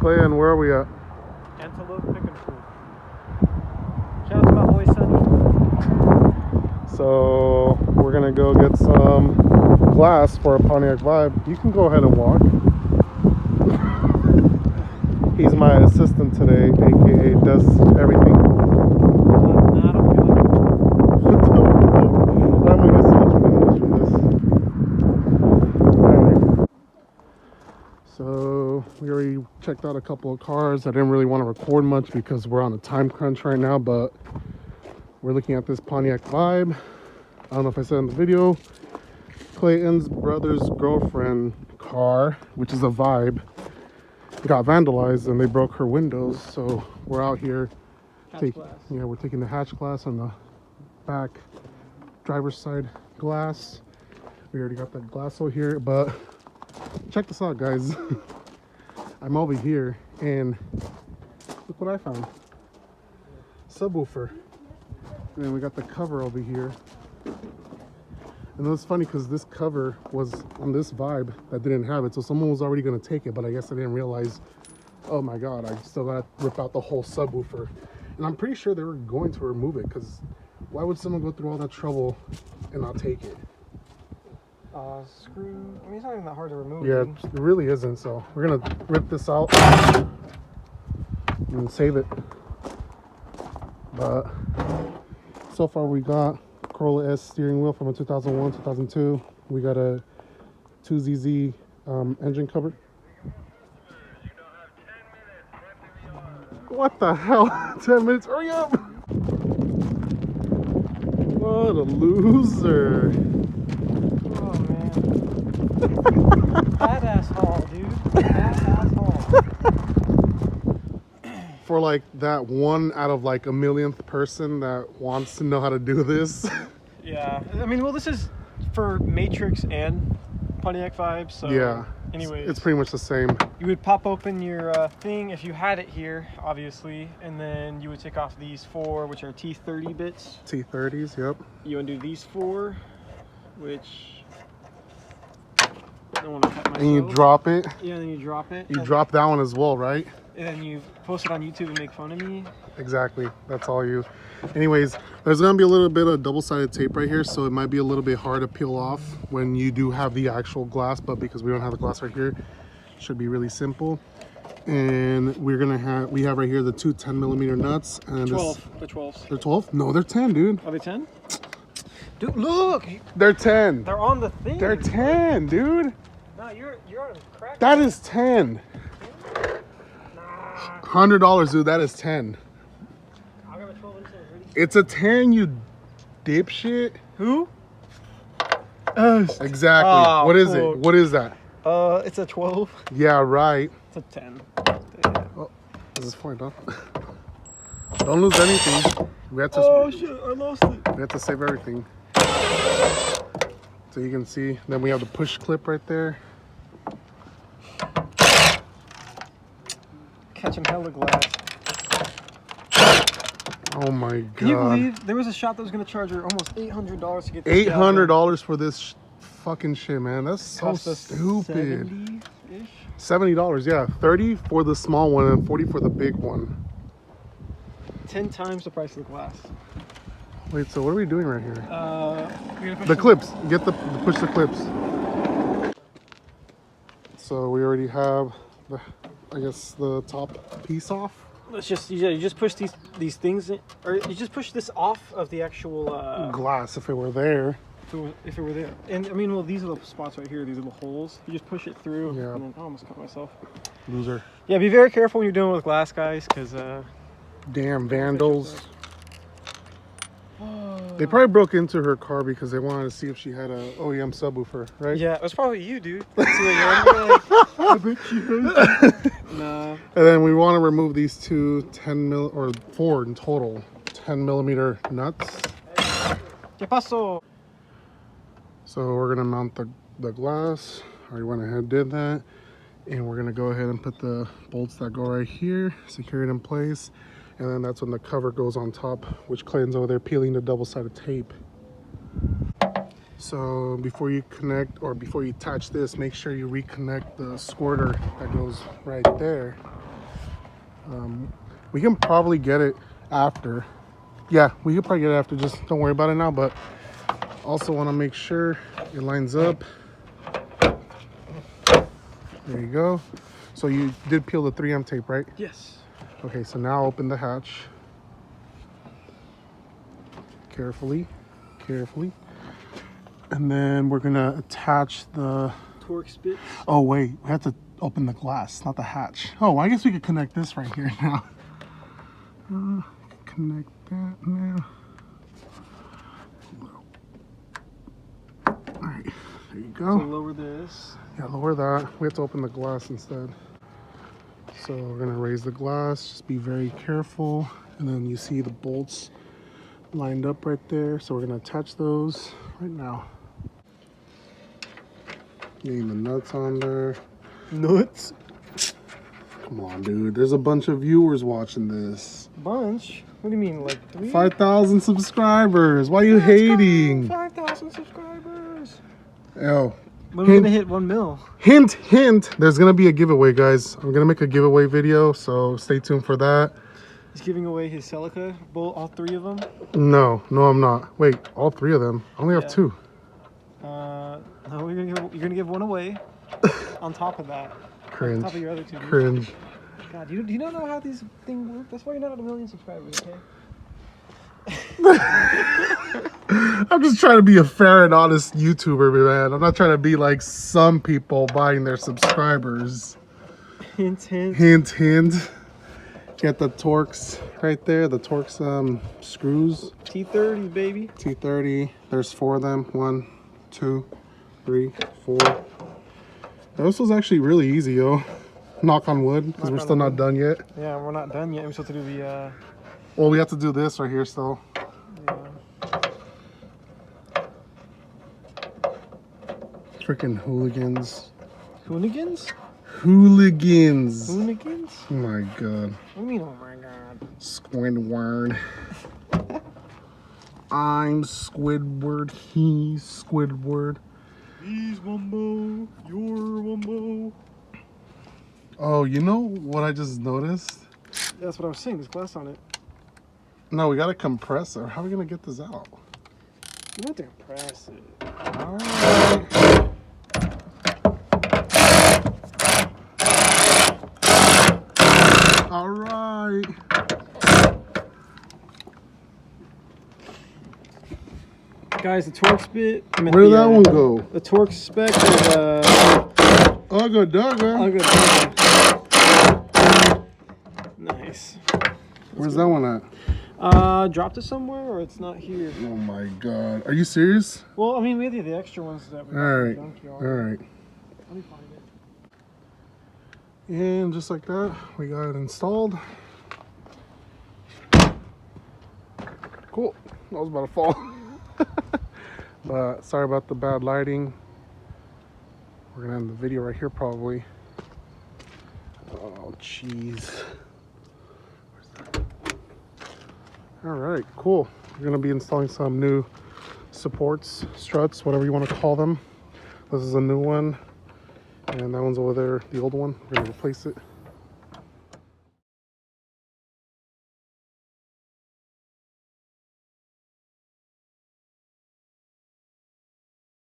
Clay, and where are we at? Antelope Picking Pool. Shout out to my boy Sonny. So we're gonna go get some glass for a Pontiac Vibe. You can go ahead and walk. He's my assistant today, aka does everything. I don't feel like I'm gonna get so much finish from this. Alright. So we already checked out a couple of cars. I didn't really want to record much because we're on a time crunch right now, but we're looking at this Pontiac Vibe. I don't know if I said in the video, Clayton's brother's girlfriend car, which is a Vibe, got vandalized and they broke her windows. So we're out here, we're taking the hatch glass on the back driver's side glass. We already got that glass over here, but check this out, guys. I'm over here and look what I found. Subwoofer. And then we got the cover over here. And it was funny because this cover was on this Vibe that didn't have it. So someone was already going to take it, but I guess I didn't realize, oh my God, I still got to rip out the whole subwoofer. And I'm pretty sure they were going to remove it because why would someone go through all that trouble and not take it? Screw. I mean, it's not even that hard to remove. Yeah, dude. it really isn't. So we're going to rip this out and save it. But so far we got Corolla S steering wheel from a 2001, 2002. We got a 2ZZ engine cover. What the hell? 10 minutes, hurry up! What a loser. Oh man. Badass haul, dude. Badass haul. For like that one out of like a millionth person that wants to know how to do this. Yeah, I mean, well, this is for Matrix and Pontiac Vibe, so Yeah, anyways, it's pretty much the same. you would pop open your thing if you had it here, obviously, and then you would take off these four, which are T30 bits. T30s, yep. You undo these four, which I don't want to cut myself. And you drop it. Yeah, and then you drop it. You drop that one as well, right? And then you post it on YouTube and make fun of me. Exactly, that's all you. Anyways, there's gonna be a little bit of double-sided tape right here, so it might be a little bit hard to peel off when you do have the actual glass, but because we don't have the glass right here, it should be really simple. And we have right here the two 10mm nuts. And 12, they're 12s. They're 12? No, they're 10, dude. Are they 10? Dude, look! They're 10. They're on the thing. They're 10, dude. No, you're on a crack. That is 10. $100, dude, that is 10. I'll give it 12 inches already. It's a 10, you dipshit. Who? Exactly. Oh, what is cool. it? What is that? It's a 12. Yeah, right. It's a 10. Oh, this is fine, huh? Don't lose anything. We have to. Oh shit! I lost it. We have to save everything. So you can see. Then we have the push clip right there. Catching hella glass. Oh my God. Can you believe there was a shop that was gonna charge her almost $800 to get this $800 for this fucking shit, man. That's so Cost us stupid. 70-ish? $70, yeah. 30 for the small one and 40 for the big one. 10 times the price of the glass. Wait, so what are we doing right here? The clips. Push the clips. So we already have the, I guess, the top piece off. Let's just you just push these things in, or you just push this off of the actual glass if it were there. If it were there. And I mean, well, these are the spots right here. These are the holes. You just push it through. Yeah. And then I almost cut myself. Loser. Yeah, be very careful when you're dealing with glass, guys, because damn vandals. They probably broke into her car because they wanted to see if she had a OEM subwoofer, right? Yeah, it was probably you, dude. Let's see what you're like, I bet you has. Nah. And then we want to remove these two 4 in total 10mm nuts. ¿Qué pasó? So we're gonna mount the glass. I already went ahead and did that. And we're gonna go ahead and put the bolts that go right here, secure it in place. And then that's when the cover goes on top, which Clayton's over there peeling the double-sided tape. So before you connect, or before you attach this, make sure you reconnect the squirter that goes right there. We can probably get it after. Yeah, we could probably get it after. Just don't worry about it now. But also want to make sure it lines up. There you go. So you did peel the 3M tape, right? Yes. Okay, so now open the hatch. Carefully. And then we're gonna attach the Torque spits. Oh wait, we have to open the glass, not the hatch. Oh, I guess we could connect this right here now. Connect that now. Alright, there you go. So lower this. Yeah, lower that. We have to open the glass instead. So we're gonna raise the glass, just be very careful. And then you see the bolts lined up right there. So we're gonna attach those right now. Getting the nuts on there. Nuts? Come on, dude. There's a bunch of viewers watching this. Bunch? What do you mean, like 3? 5,000 subscribers. Why are you hating? 5,000 subscribers. Oh. When are we gonna hit 1 mil? Hint, hint. There's gonna be a giveaway, guys. I'm gonna make a giveaway video, so stay tuned for that. He's giving away his Celica bolt, all 3 of them? No, I'm not. Wait, all 3 of them? I only have 2. No, you're gonna give 1 away. On top of that. Cringe. On top of your other 2. Cringe. God, do you not know how these things work? That's why you're not at 1 million subscribers, okay? I'm just trying to be a fair and honest YouTuber, man. I'm not trying to be like some people buying their subscribers. Hint, hint. Hint, hint. Get the Torx right there. The Torx screws. T30, baby. T30. There's 4 of them. 1, 2, 3, 4. This was actually really easy, yo. Knock on wood, because we're still not done yet. Yeah, we're not done yet. We're supposed to do the, Well, we have to do this right here still. yeah. Freaking hooligans. Hoonigans? Hooligans. Hoonigans? Oh my god. What do you mean, oh my god? Squidward. I'm Squidward. He's Squidward. He's Wumbo. You're Wumbo. Oh, you know what I just noticed? That's what I was saying. There's glass on it. No, we got a compressor. How are we gonna get this out? You don't have to compress it. All right. Guys, the Torx bit. Where did that one go? The Torx spec is Ugga dugga. nice. Where's that one at? Dropped it somewhere or it's not here. Oh my god. Are you serious? Well, I mean, we have the extra ones that we got All from right. the junkyard. All right. Let me find it. And just like that, we got it installed. Cool. I was about to fall. But sorry about the bad lighting. We're gonna end the video right here probably. Oh jeez. All right, cool. We're gonna be installing some new supports, struts, whatever you want to call them. This is a new one, and that one's over there, the old one. We're gonna replace it.